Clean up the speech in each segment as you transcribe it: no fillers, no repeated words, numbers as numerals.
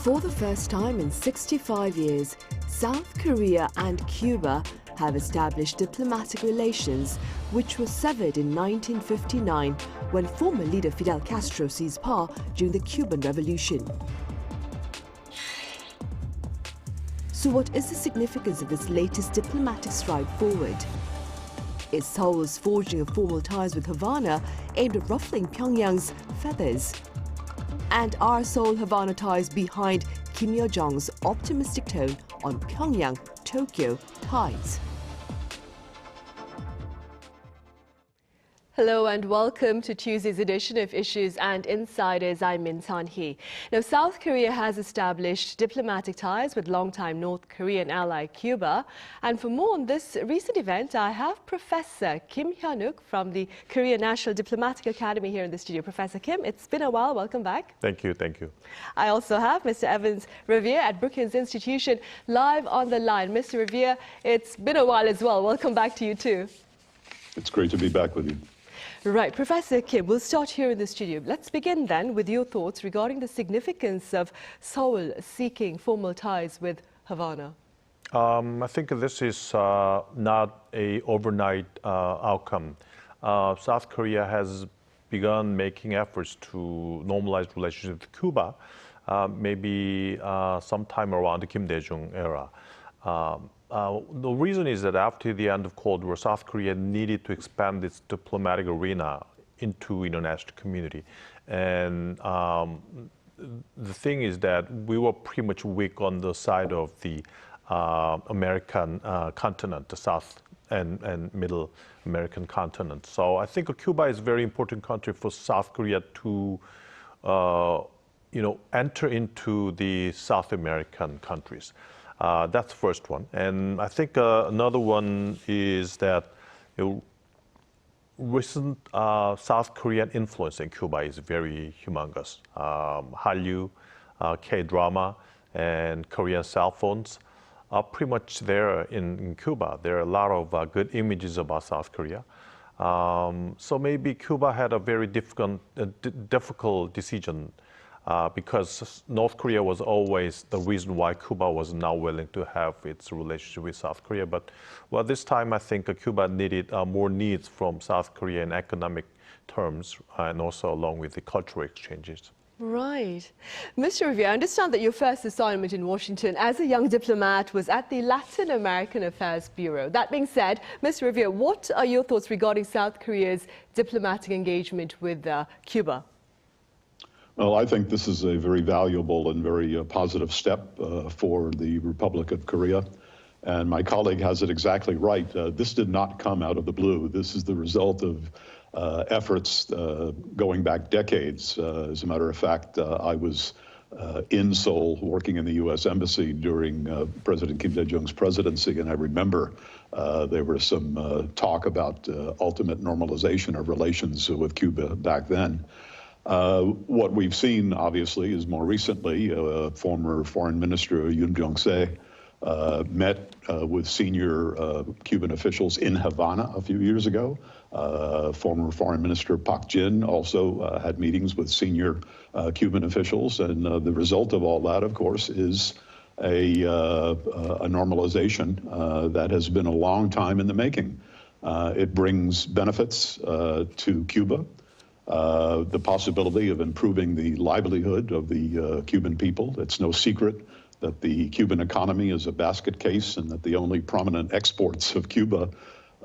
For the first time in 65 years, South Korea and Cuba have established diplomatic relations which were severed in 1959 when former leader Fidel Castro seized power during the Cuban Revolution. So what is the significance of this latest diplomatic stride forward? Is Seoul's forging of formal ties with Havana aimed at ruffling Pyongyang's feathers? And are Seoul-Havana ties behind Kim Yo-jong's optimistic tone on Pyongyang-Tokyo ties? Hello and welcome to Tuesday's edition of Issues and Insiders. I'm Min Sunhee. Now, South Korea has established diplomatic ties with longtime North Korean ally Cuba. And for more on this recent event, I have Professor Kim Hyun-wook from the Korea National Diplomatic Academy here in the studio. Professor Kim, it's been a while. Welcome back. Thank you. Thank you. I also have Mr. Revere at Brookings Institution live on the line. Mr. Revere, it's been a while as well. Welcome back to you too. It's great to be back with you. Right, Professor Kim, we'll start here in the studio. Let's begin then with your thoughts regarding the significance of Seoul seeking formal ties with Havana. I think this is not an overnight outcome. South Korea has begun making efforts to normalize relations with Cuba, maybe sometime around the Kim Dae-jung era. The reason is that after the end of Cold War, South Korea needed to expand its diplomatic arena into international community. And the thing is that we were pretty much weak on the side of the American continent, the South and Middle American continent. So I think Cuba is a very important country for South Korea to enter into the South American countries. That's the first one. And I think another one is that recent South Korean influence in Cuba is very humongous. Hallyu, K-drama, and Korean cell phones are pretty much there in Cuba. There are a lot of good images about South Korea. So maybe Cuba had a very difficult decision because North Korea was always the reason why Cuba was now willing to have its relationship with South Korea. But well, this time I think Cuba needed more needs from South Korea in economic terms and also along with the cultural exchanges. Right. Mr. Revere, I understand that your first assignment in Washington as a young diplomat was at the Latin American Affairs Bureau. That being said, Mr. Revere, what are your thoughts regarding South Korea's diplomatic engagement with Cuba? Well, I think this is a very valuable and very positive step for the Republic of Korea. And my colleague has it exactly right. This did not come out of the blue. This is the result of efforts going back decades. As a matter of fact, I was in Seoul working in the U.S. Embassy during President Kim Dae-jung's presidency, and I remember there was some talk about ultimate normalization of relations with Cuba back then. What we've seen, obviously, is more recently, former Foreign Minister Yoon Byung-se met with senior Cuban officials in Havana a few years ago. Former Foreign Minister Park Jin also had meetings with senior Cuban officials, and the result of all that, of course, is a normalization that has been a long time in the making. It brings benefits to Cuba. The possibility of improving the livelihood of the Cuban people. It's no secret that the Cuban economy is a basket case and that the only prominent exports of Cuba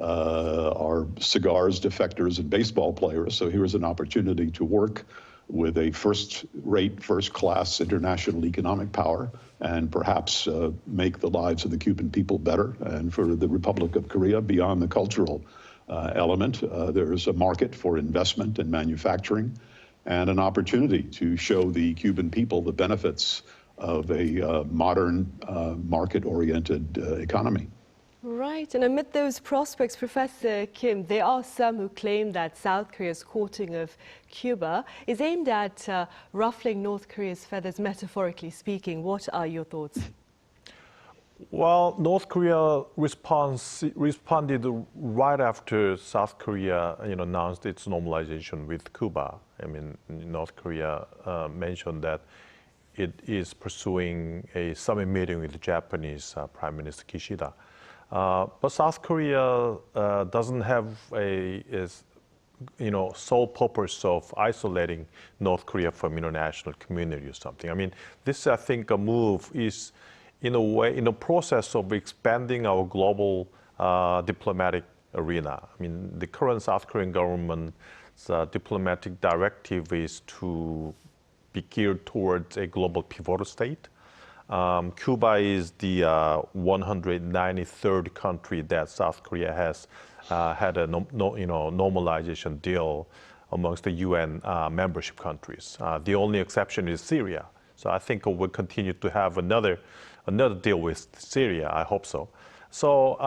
are cigars, defectors, and baseball players. So here's an opportunity to work with a first-rate, first-class international economic power and perhaps make the lives of the Cuban people better. And for the Republic of Korea, beyond the cultural element, there is a market for investment and manufacturing and an opportunity to show the Cuban people the benefits of a modern, market-oriented economy. Right, and amid those prospects, Professor Kim, there are some who claim that South Korea's courting of Cuba is aimed at ruffling North Korea's feathers, metaphorically speaking. What are your thoughts? Well, North Korea responded right after South Korea announced its normalization with Cuba. I mean, North Korea mentioned that it is pursuing a summit meeting with the Japanese Prime Minister Kishida. But South Korea doesn't have sole purpose of isolating North Korea from international community or something. I mean, this, I think, a move is, in a way, in a process of expanding our global diplomatic arena. I mean, the current South Korean government's diplomatic directive is to be geared towards a global pivotal state. Cuba is the 193rd country that South Korea has had a normalization deal amongst the UN membership countries. The only exception is Syria. So I think we'll continue to have another deal with Syria. I hope so. So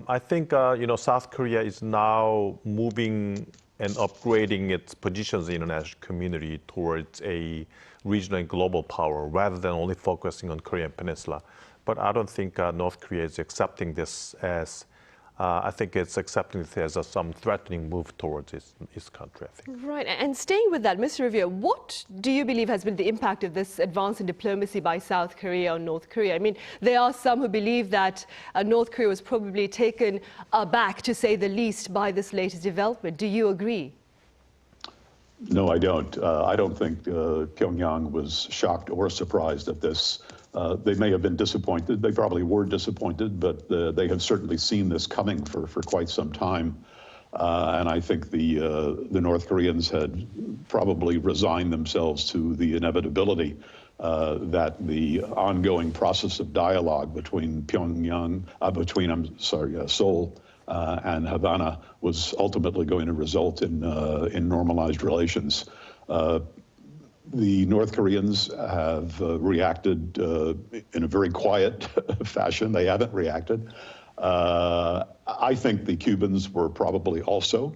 I think South Korea is now moving and upgrading its positions in the international community towards a regional and global power rather than only focusing on Korean Peninsula. But I don't think North Korea is accepting this as, I think it's accepting this as some threatening move towards its country, I think. Right, and staying with that, Mr. Revere, what do you believe has been the impact of this advance in diplomacy by South Korea on North Korea? I mean, there are some who believe that North Korea was probably taken aback, to say the least, by this latest development. Do you agree? No, I don't. I don't think Pyongyang was shocked or surprised at this. They may have been disappointed. They probably were disappointed, but they have certainly seen this coming for quite some time. And I think the North Koreans had probably resigned themselves to the inevitability that the ongoing process of dialogue between Seoul and Havana was ultimately going to result in normalized relations. The North Koreans have reacted in a very quiet fashion. They haven't reacted. I think the Cubans were probably also,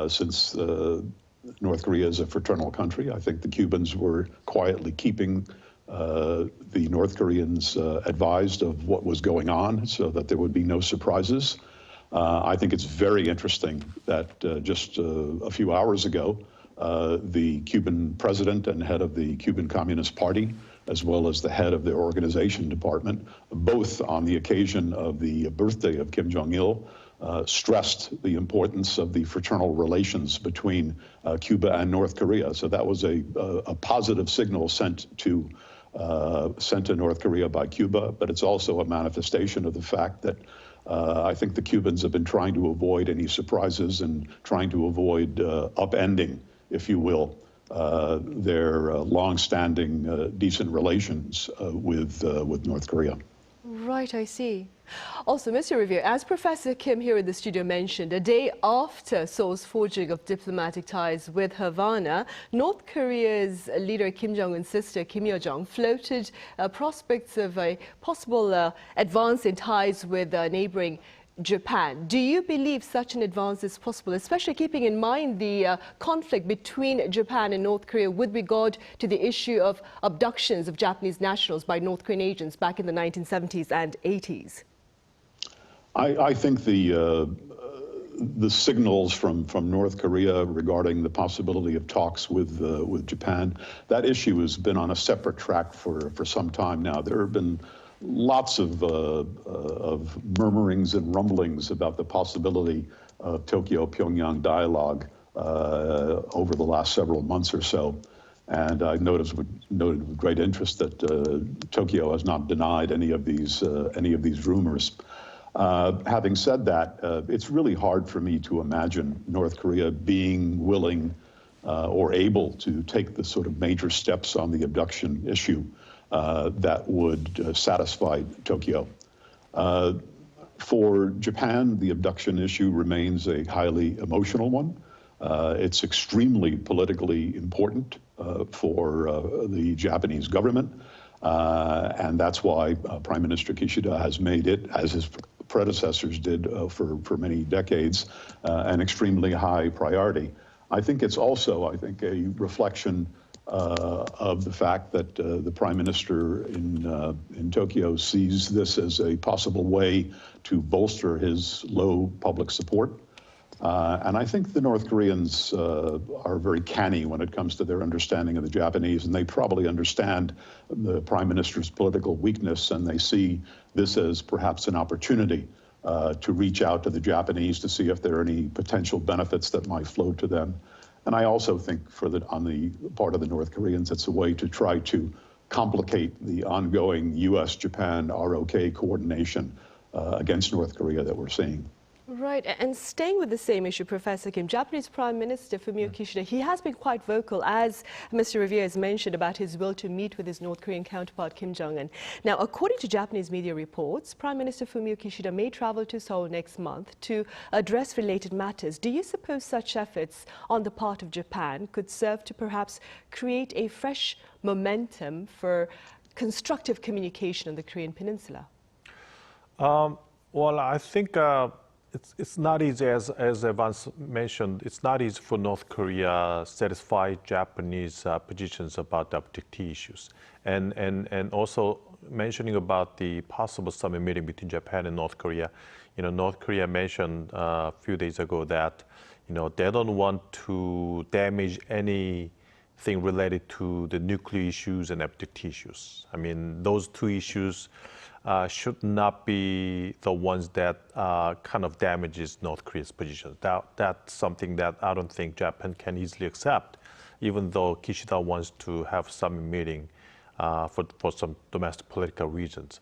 since North Korea is a fraternal country, I think the Cubans were quietly keeping the North Koreans advised of what was going on so that there would be no surprises. I think it's very interesting that just a few hours ago, the Cuban president and head of the Cuban Communist Party, as well as the head of their organization department, both on the occasion of the birthday of Kim Jong-il, stressed the importance of the fraternal relations between Cuba and North Korea. So that was a positive signal sent to North Korea by Cuba, but it's also a manifestation of the fact that I think the Cubans have been trying to avoid any surprises and trying to avoid upending, if you will, their long-standing decent relations with North Korea. Right, I see. Also, Mr. Revere, as Professor Kim here in the studio mentioned, a day after Seoul's forging of diplomatic ties with Havana, North Korea's leader Kim Jong-un's sister Kim Yo-jong floated prospects of a possible advance in ties with neighboring Japan. Do you believe such an advance is possible, especially keeping in mind the conflict between Japan and North Korea with regard to the issue of abductions of Japanese nationals by North Korean agents back in the 1970s and 80s? I think the signals from North Korea regarding the possibility of talks with Japan, that issue has been on a separate track for some time now. There have been lots of murmurings and rumblings about the possibility of Tokyo-Pyongyang dialogue over the last several months or so. And I noted with great interest that Tokyo has not denied any of these rumors. Having said that, it's really hard for me to imagine North Korea being willing or able to take the sort of major steps on the abduction issue that would satisfy Tokyo. For Japan, the abduction issue remains a highly emotional one. It's extremely politically important for the Japanese government, and that's why Prime Minister Kishida has made it, as his predecessors did for many decades, an extremely high priority. I think it's also, a reflection of the fact that the Prime Minister in Tokyo sees this as a possible way to bolster his low public support. And I think the North Koreans are very canny when it comes to their understanding of the Japanese, and they probably understand the Prime Minister's political weakness, and they see this as perhaps an opportunity to reach out to the Japanese to see if there are any potential benefits that might flow to them. And I also think on the part of the North Koreans, it's a way to try to complicate the ongoing U.S.-Japan ROK coordination against North Korea that we're seeing. Right, and staying with the same issue, Professor Kim, Japanese Prime Minister Fumio Kishida, he has been quite vocal, as Mr. Revere has mentioned, about his will to meet with his North Korean counterpart Kim Jong-un. Now, according to Japanese media reports, Prime Minister Fumio Kishida may travel to Seoul next month to address related matters. Do you suppose such efforts on the part of Japan could serve to perhaps create a fresh momentum for constructive communication on the Korean Peninsula? Well, I think it's not easy, as Evans mentioned, it's not easy for North Korea to satisfy Japanese positions about the objective issues. And also mentioning about the possible summit meeting between Japan and North Korea, North Korea mentioned a few days ago that, they don't want to damage anything related to the nuclear issues and objective issues. I mean, those two issues should not be the ones that kind of damages North Korea's position. That's something that I don't think Japan can easily accept, even though Kishida wants to have some meeting for some domestic political reasons.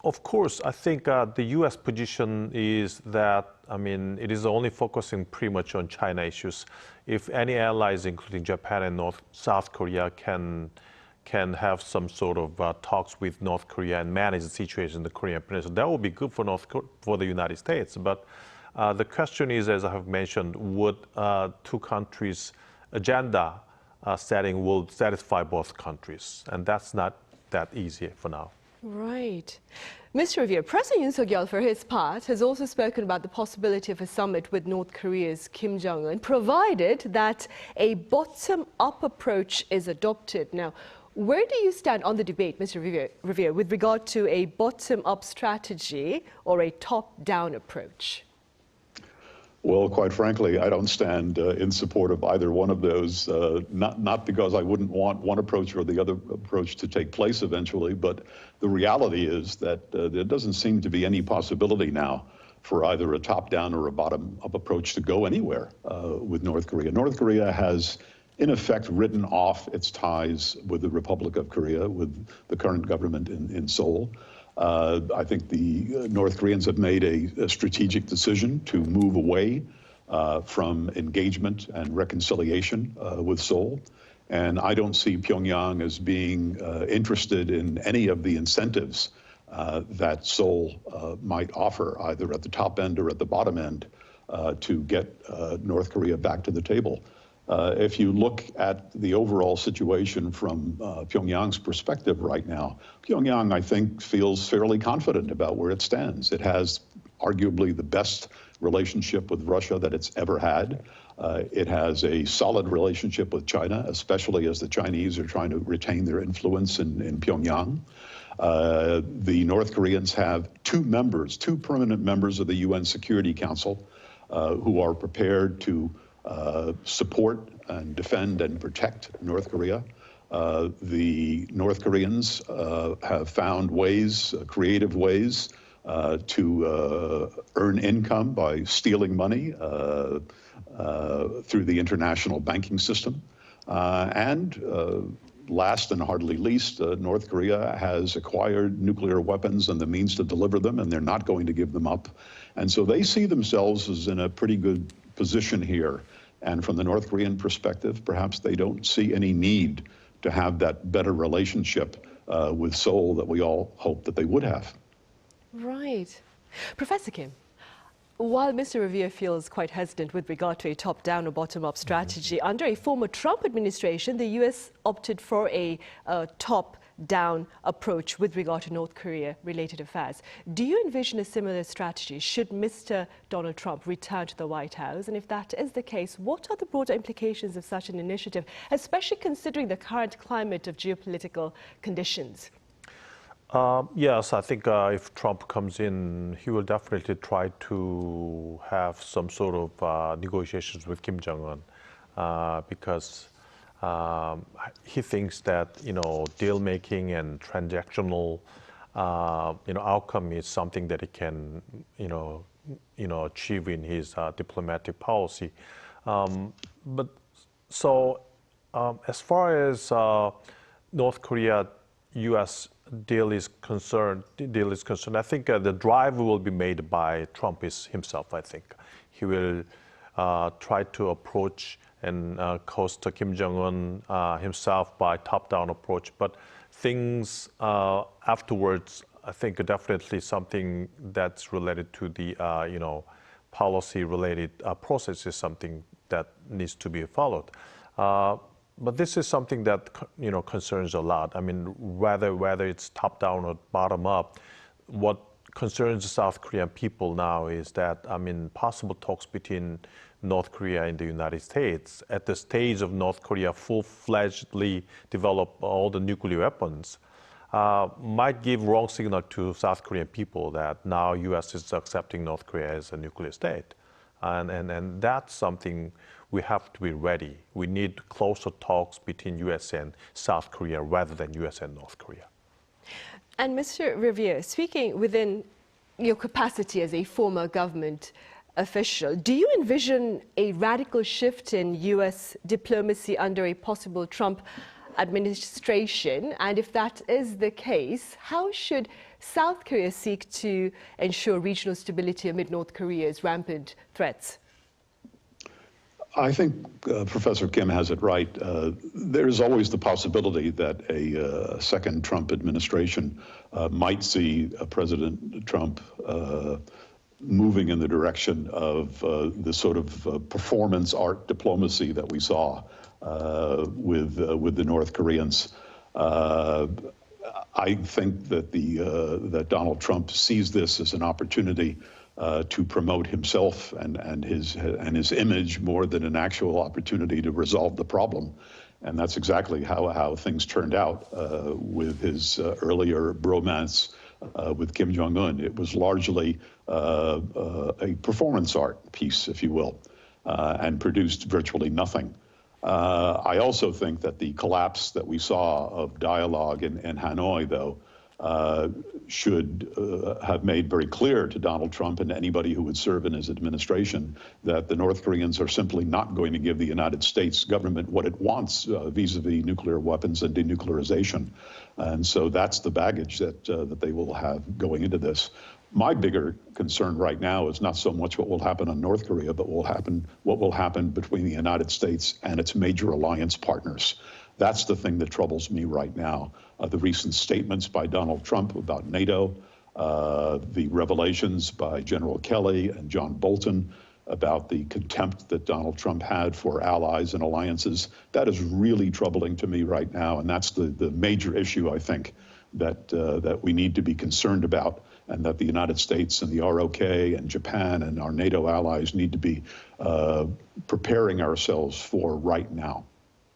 Of course, I think the U.S. position is that, it is only focusing pretty much on China issues. If any allies, including Japan and South Korea, can have some sort of talks with North Korea and manage the situation in the Korean Peninsula, that would be good for the United States. But the question is, as I have mentioned, would two countries' agenda setting will satisfy both countries? And that's not that easy for now. Right. Mr. Revere, President Yoon Suk-yeol, for his part, has also spoken about the possibility of a summit with North Korea's Kim Jong-un, provided that a bottom-up approach is adopted. Now, where do you stand on the debate, Mr. Revere, with regard to a bottom-up strategy or a top-down approach? Well, quite frankly, I don't stand in support of either one of those, not because I wouldn't want one approach or the other approach to take place eventually, but the reality is that there doesn't seem to be any possibility now for either a top-down or a bottom-up approach to go anywhere with North Korea. North Korea has, in effect, written off its ties with the Republic of Korea, with the current government in Seoul. I think the North Koreans have made a strategic decision to move away from engagement and reconciliation with Seoul. And I don't see Pyongyang as being interested in any of the incentives that Seoul might offer, either at the top end or at the bottom end, to get North Korea back to the table. If you look at the overall situation from Pyongyang's perspective right now, Pyongyang, I think, feels fairly confident about where it stands. It has arguably the best relationship with Russia that it's ever had. It has a solid relationship with China, especially as the Chinese are trying to retain their influence in Pyongyang. The North Koreans have two permanent members of the UN Security Council who are prepared to support and defend and protect North Korea. The North Koreans have found ways, creative ways, to earn income by stealing money through the international banking system. And last and hardly least, North Korea has acquired nuclear weapons and the means to deliver them, and they're not going to give them up. And so they see themselves as in a pretty good position here. And from the North Korean perspective, perhaps they don't see any need to have that better relationship with Seoul that we all hope that they would have. Right. Professor Kim, while Mr. Revere feels quite hesitant with regard to a top-down or bottom-up strategy, under a former Trump administration, the U.S. opted for a top-down approach with regard to North Korea-related affairs. Do you envision a similar strategy should Mr. Donald Trump return to the White House? And if that is the case, what are the broader implications of such an initiative, especially considering the current climate of geopolitical conditions? Yes, I think if Trump comes in, he will definitely try to have some sort of negotiations with Kim Jong-un because he thinks that deal making and transactional outcome is something that he can achieve in his diplomatic policy. But so as far as North Korea U.S. deal is concerned, I think the drive will be made by Trump himself. I think he will try to approach and coast Kim Jong-un himself by top-down approach. But things afterwards, I think definitely something that's related to the policy-related process is something that needs to be followed. But this is something that concerns a lot. I mean, whether it's top down or bottom up, what concerns the South Korean people now is that possible talks between North Korea and the United States at the stage of North Korea full-fledgedly develop all the nuclear weapons might give wrong signal to South Korean people that now U.S. is accepting North Korea as a nuclear state, and that's something we have to be ready. We need closer talks between U.S. and South Korea rather than U.S. and North Korea. And Mr. Revere, speaking within your capacity as a former government official, do you envision a radical shift in U.S. diplomacy under a possible Trump administration? And if that is the case, how should South Korea seek to ensure regional stability amid North Korea's rampant threats? I think Professor Kim has it right. There's always the possibility that a second Trump administration might see President Trump moving in the direction of the sort of performance art diplomacy that we saw with the North Koreans. I think that that Donald Trump sees this as an opportunity to promote himself and his image more than an actual opportunity to resolve the problem. And that's exactly how things turned out with his earlier bromance with Kim Jong-un. It was largely a performance art piece, if you will, and produced virtually nothing. I also think that the collapse that we saw of dialogue in Hanoi, though, should have made very clear to Donald Trump and anybody who would serve in his administration that the North Koreans are simply not going to give the United States government what it wants vis-a-vis nuclear weapons and denuclearization. And so that's the baggage that they will have going into this. My bigger concern right now is not so much what will happen on North Korea, but what will happen between the United States and its major alliance partners. That's the thing that troubles me right now. The recent statements by Donald Trump about NATO, the revelations by General Kelly and John Bolton about the contempt that Donald Trump had for allies and alliances, that is really troubling to me right now. And that's the major issue, I think, that we need to be concerned about, and that the United States and the ROK and Japan and our NATO allies need to be preparing ourselves for right now.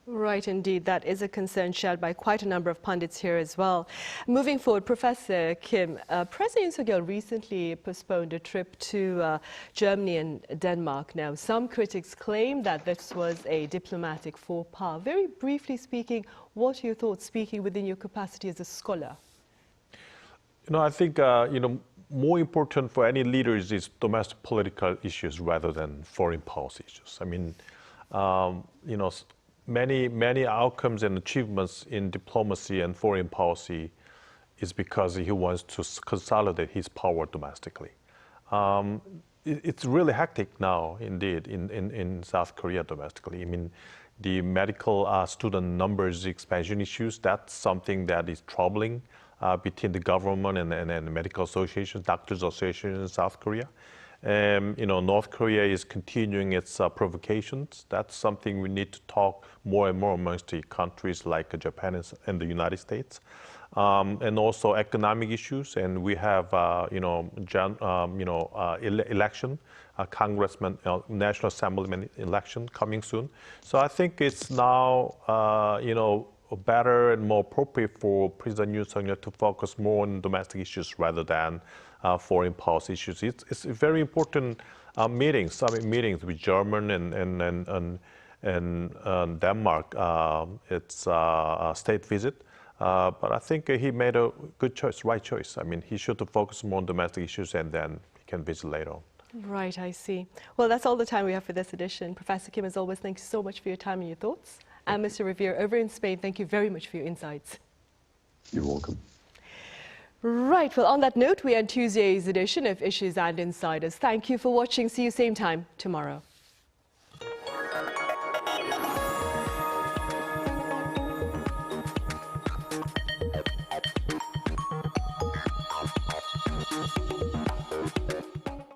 Right, indeed. That is a concern shared by quite a number of pundits here as well. Moving forward, Professor Kim, President Yoon Suk-yeol recently postponed a trip to Germany and Denmark. Now, some critics claim that this was a diplomatic faux pas. Very briefly speaking, what are your thoughts, speaking within your capacity as a scholar? I think, more important for any leaders is domestic political issues rather than foreign policy issues. I mean, many outcomes and achievements in diplomacy and foreign policy is because he wants to consolidate his power domestically. It's really hectic now, indeed, in South Korea domestically. I mean, the medical student numbers expansion issues, that's something that is troubling between the government and the medical associations, doctors associations in South Korea. North Korea is continuing its provocations. That's something we need to talk more and more amongst the countries like Japan and the United States. And also economic issues, and we have election, congressman, National Assemblyman election coming soon. So I think it's now better and more appropriate for President Yoon Suk-yeol to focus more on domestic issues rather than foreign policy issues. It's very important meetings, summit meetings with Germany and Denmark. It's a state visit. But I think he made a good choice, right choice. I mean, he should focus more on domestic issues and then he can visit later on. Right, I see. Well, that's all the time we have for this edition. Professor Kim, as always, thanks so much for your time and your thoughts. And Mr. Revere, over in Spain, thank you very much for your insights. You're welcome. Right, well, on that note, we end Tuesday's edition of Issues and Insiders. Thank you for watching. See you same time tomorrow.